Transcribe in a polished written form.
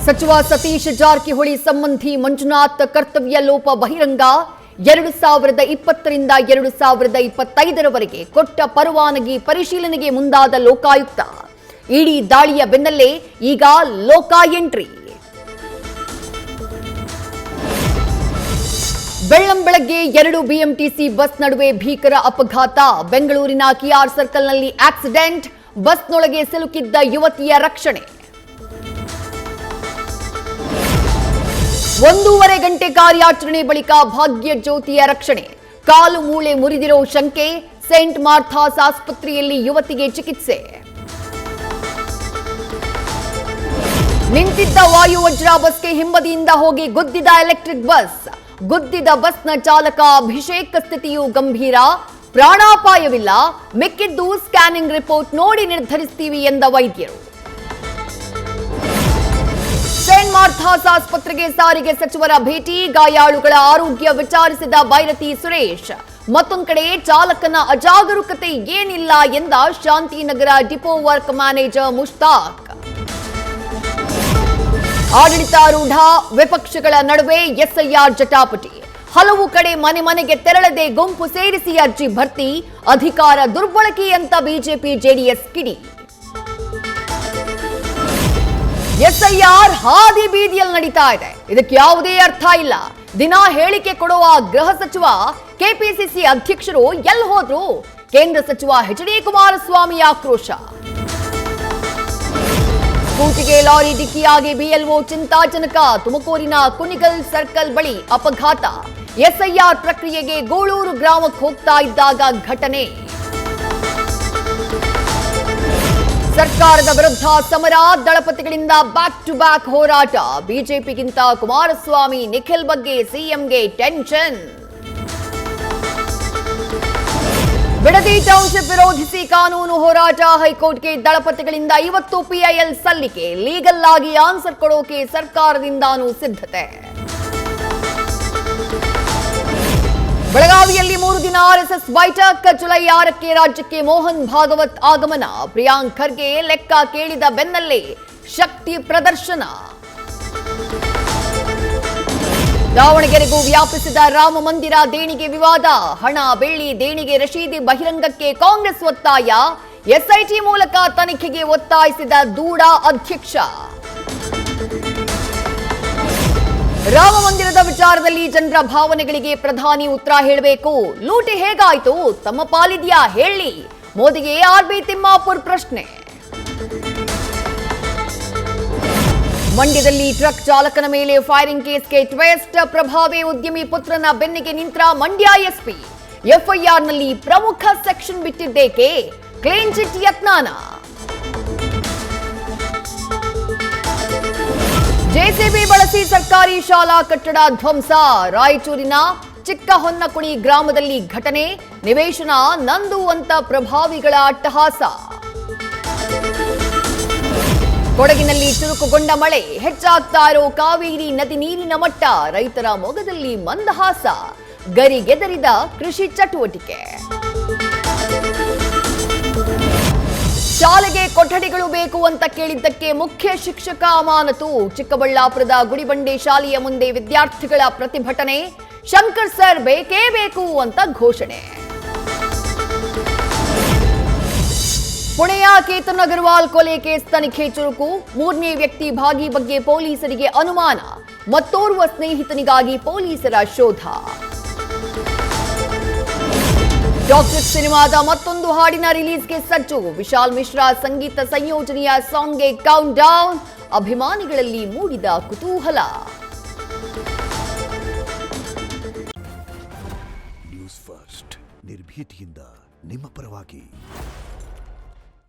ಸಚಿವ ಸತೀಶ್ ಜಾರಕಿಹೊಳಿ ಸಂಬಂಧಿ ಮಂಜುನಾಥ್ ಕರ್ತವ್ಯ ಲೋಪ ಬಹಿರಂಗ 2020 ರಿಂದ 2025ರವರೆಗೆ ಕೊಟ್ಟ ಪರವಾನಗಿ ಪರಿಶೀಲನೆಗೆ ಮುಂದಾದ ಲೋಕಾಯುಕ್ತ. ಇಡಿ ದಾಳಿಯ ಬೆನ್ನಲ್ಲೇ ಈಗ ಲೋಕ ಎಂಟ್ರಿ. ಬೆಳ್ಳಂಬೆಳಗ್ಗೆ 2 ಬಿಎಂಟಿಸಿ ಬಸ್ ನಡುವೆ ಭೀಕರ ಅಪಘಾತ. ಬೆಂಗಳೂರಿನ ಕೆಆರ್ ಸರ್ಕಲ್ನಲ್ಲಿ ಆಕ್ಸಿಡೆಂಟ್. ಬಸ್ನೊಳಗೆ ಸಿಲುಕಿದ್ದ ಯುವತಿಯ ರಕ್ಷಣೆ. 1.5 ಗಂಟೆ ಕಾರ್ಯಾಚರಣೆ ಬಳಿಕ ಭಾಗ್ಯ ಜ್ಯೋತಿಯ ರಕ್ಷಣೆ. ಕಾಲು ಮೂಳೆ ಮುರಿದಿರೋ ಶಂಕೆ. ಸೇಂಟ್ ಮಾರ್ಥಾಸ್ ಆಸ್ಪತ್ರೆಯಲ್ಲಿ ಯುವತಿಗೆ ಚಿಕಿತ್ಸೆ. ನಿಂತಿದ್ದ ವಾಯುವಜ್ರ ಬಸ್ಗೆ ಹಿಂಬದಿಯಿಂದ ಹೋಗಿ ಗುದ್ದಿದ ಎಲೆಕ್ಟ್ರಿಕ್ ಬಸ್. ಗುದ್ದಿದ ಬಸ್ನ ಚಾಲಕ ಅಭಿಷೇಕ್ ಸ್ಥಿತಿಯು ಗಂಭೀರ. ಪ್ರಾಣಾಪಾಯವಿಲ್ಲ, ಮಿಕ್ಕಿದ್ದು ಸ್ಕ್ಯಾನಿಂಗ್ ರಿಪೋರ್ಟ್ ನೋಡಿ ನಿರ್ಧರಿಸ್ತೀವಿ ಎಂದ ವೈದ್ಯರು. ಸೇಂಟ್ ಮಾರ್ಥಾಸ್ ಆಸ್ಪತ್ರೆಗೆ ಸಾರಿಗೆ ಸಚಿವರ ಭೇಟಿ. ಗಾಯಾಳುಗಳ ಆರೋಗ್ಯ ವಿಚಾರಿಸಿದ ಬೈರತಿ ಸುರೇಶ್. ಮತ್ತೊಂದು ಕಡೆ ಚಾಲಕನ ಅಜಾಗರೂಕತೆ ಏನಿಲ್ಲ ಎಂದ Shantinagar depot work manager Mushtaq. ಆಡಳಿತಾರೂಢ ವಿಪಕ್ಷಗಳ ನಡುವೆ ಎಸ್ಐಆರ್ ಜಟಾಪಟಿ. ಹಲವು ಕಡೆ ಮನೆ ಮನೆಗೆ ತೆರಳದೆ ಗುಂಪು ಸೇರಿಸಿ ಅರ್ಜಿ ಭರ್ತಿ. ಅಧಿಕಾರ ದುರ್ಬಳಕೆ ಅಂತ ಬಿಜೆಪಿ ಜೆಡಿಎಸ್ ಕಿಡಿ. ಎಸ್ಐಆರ್ ಹಾದಿ ಬೀದಿಯಲ್ಲಿ ನಡೀತಾ ಇದೆ. ಇದಕ್ಕೆ ಯಾವುದೇ ಅರ್ಥ ಇಲ್ಲ. ದಿನ ಹೇಳಿಕೆ ಕೊಡುವ ಗೃಹ ಸಚಿವ ಕೆಪಿಸಿಸಿ ಅಧ್ಯಕ್ಷರು ಎಲ್ಲಿ ಹೋದ್ರು? ಕೇಂದ್ರ ಸಚಿವ ಎಚ್.ಡಿ. ಕುಮಾರಸ್ವಾಮಿ ಆಕ್ರೋಶ. ಸ್ಕೂಟಿಗೆ ಲಾರಿ ಡಿಕ್ಕಿಯಾಗಿ ಬಿಎಲ್ಒ ಚಿಂತಾಜನಕ. ತುಮಕೂರಿನ ಕುಣಿಗಲ್ ಸರ್ಕಲ್ ಬಳಿ ಅಪಘಾತ. ಎಸ್ಐಆರ್ ಪ್ರಕ್ರಿಯೆಗೆ ಗೋಳೂರು ಗ್ರಾಮಕ್ಕೆ ಹೋಗ್ತಾ ಇದ್ದಾಗ ಘಟನೆ. ಸರ್ಕಾರದ ವಿರುದ್ಧ ಸಮರ. ದಳಪತಿಗಳಿಂದ ಬ್ಯಾಕ್ ಟು ಬ್ಯಾಕ್ ಹೋರಾಟ. ಬಿಜೆಪಿಗಿಂತ ಕುಮಾರಸ್ವಾಮಿ ನಿಖಿಲ್ ಬಗ್ಗೆ ಸಿಎಂಗೆ ಟೆನ್ಷನ್. ಬಿಡದಿ ಟೌನ್ಶಿಪ್ ವಿರೋಧಿಸಿ ಕಾನೂನು ಹೋರಾಟ. ಹೈಕೋರ್ಟ್ಗೆ ದಳಪತಿಗಳಿಂದ 50 ಪಿಐಎಲ್ ಸಲ್ಲಿಕೆ. ಲೀಗಲ್ ಆಗಿ ಆನ್ಸರ್ ಕೊಡೋಕೆ ಸರ್ಕಾರದಿಂದಾನೂ ಸಿದ್ಧತೆ. ಬೆಳಗಾವಿಯಲ್ಲಿ 3 ದಿನ ಆರ್ಎಸ್ಎಸ್ ಬೈಠಕ್. ಜುಲೈ 6ಕ್ಕೆ ರಾಜ್ಯಕ್ಕೆ ಮೋಹನ್ ಭಾಗವತ್ ಆಗಮನ. ಪ್ರಿಯಾಂಕ್ ಖರ್ಗೆ ಲೆಕ್ಕ ಕೇಳಿದ ಬೆನ್ನಲ್ಲೇ ಶಕ್ತಿ ಪ್ರದರ್ಶನ. ದಾವಣಗೆರೆಗೂ ವ್ಯಾಪಿಸಿದ ರಾಮ ಮಂದಿರ ದೇಣಿಗೆ ವಿವಾದ. ಹಣ ಬೆಳ್ಳಿ ದೇಣಿಗೆ ರಶೀದಿ ಬಹಿರಂಗಕ್ಕೆ ಕಾಂಗ್ರೆಸ್ ಒತ್ತಾಯ. ಎಸ್ಐಟಿ ಮೂಲಕ ತನಿಖೆಗೆ ಒತ್ತಾಯಿಸಿದ ದೂಡ ಅಧ್ಯಕ್ಷ. ರಾಮ ಮಂದಿರದ ವಿಚಾರದಲ್ಲಿ ಜನರ ಭಾವನೆಗಳಿಗೆ ಪ್ರಧಾನಿ ಉತ್ತರ ಹೇಳಬೇಕು. ಲೂಟಿ ಹೇಗಾಯ್ತು? ತಮ್ಮ ಪಾಲಿದ್ಯಾ ಹೇಳಿ. ಮೋದಿಗೆ ಆರ್ಬಿ ತಿಮ್ಮಾಪುರ್ ಪ್ರಶ್ನೆ. ಮಂಡ್ಯದಲ್ಲಿ ಟ್ರಕ್ ಚಾಲಕನ ಮೇಲೆ ಫೈರಿಂಗ್ ಕೇಸ್ಗೆ ಟ್ವಿಸ್ಟ್. ಪ್ರಭಾವಿ ಉದ್ಯಮಿ ಪುತ್ರನ ಬೆನ್ನಿಗೆ ನಿಂತ ಮಂಡ್ಯ ಎಸ್ಪಿ. ಎಫ್ಐಆರ್ನಲ್ಲಿ ಪ್ರಮುಖ ಸೆಕ್ಷನ್ ಬಿಟ್ಟಿದ್ದೇಕೆ? ಕ್ಲೀನ್ ಚಿಟ್ ಯತ್ನಾನ. ಜೆಸಿಬಿ ಬಳಸಿ ಸರ್ಕಾರಿ ಶಾಲಾ ಕಟ್ಟಡ ಧ್ವಂಸ. ರಾಯಚೂರಿನ ಚಿಕ್ಕಹೊನ್ನಕುಣಿ ಗ್ರಾಮದಲ್ಲಿ ಘಟನೆ. ನಿವೇಶನ ನಂದು ಅಂತ ಪ್ರಭಾವಿಗಳ ಅಟ್ಟಹಾಸ. ಕೊಡಗಿನಲ್ಲಿ ಚುರುಕುಗೊಂಡ ಮಳೆ. ಹೆಚ್ಚಾಗ್ತಾ ಇರೋ ಕಾವೇರಿ ನದಿ ನೀರಿನ ಮಟ್ಟ. ರೈತರ ಮೊಗದಲ್ಲಿ ಮಂದಹಾಸ. ಗರಿಗೆದರಿದ ಕೃಷಿ ಚಟುವಟಿಕೆ. ಶಾಲೆಗೆ ಕೊಠಡಿಗಳು ಬೇಕು ಅಂತ ಕೇಳಿದ್ದಕ್ಕೆ ಮುಖ್ಯ ಶಿಕ್ಷಕ ಅಮಾನತು. ಚಿಕ್ಕಬಳ್ಳಾಪುರದ ಗುಡಿಬಂಡೆ ಶಾಲೆಯ ಮುಂದೆ ವಿದ್ಯಾರ್ಥಿಗಳ ಪ್ರತಿಭಟನೆ. ಶಂಕರ್ ಸರ್ ಬೇಕೇ ಬೇಕು ಅಂತ ಘೋಷಣೆ. ಪುಣೆಯ ಕೇತನ್ ಅಗರ್ವಾಲ್ ಕೊಲೆ ಕೇಸ್ ತನಿಖೆ ಚುರುಕು. 3ನೇ ವ್ಯಕ್ತಿ ಭಾಗಿ ಬಗ್ಗೆ ಪೊಲೀಸರಿಗೆ ಅನುಮಾನ. ಮತ್ತೋರ್ವ ಸ್ನೇಹಿತನಿಗಾಗಿ ಪೊಲೀಸರ ಶೋಧ. ಡಾಕ್ಟರ್ ಸಿನಿಮಾದ ಮತ್ತೊಂದು ಹಾಡಿನ ರಿಲೀಸ್ಗೆ ಸಜ್ಜು. ವಿಶಾಲ್ ಮಿಶ್ರಾ ಸಂಗೀತ ಸಂಯೋಜನೆಯ ಸಾಂಗ್ಗೆ ಕೌಂಟ್ ಡೌನ್. ಅಭಿಮಾನಿಗಳಲ್ಲಿ ಮೂಡಿದ ಕುತೂಹಲ. ನ್ಯೂಸ್ ಫಸ್ಟ್ ನಿರ್ಭೀತಿಯಿಂದ ನಿಮ್ಮ ಪರವಾಗಿ.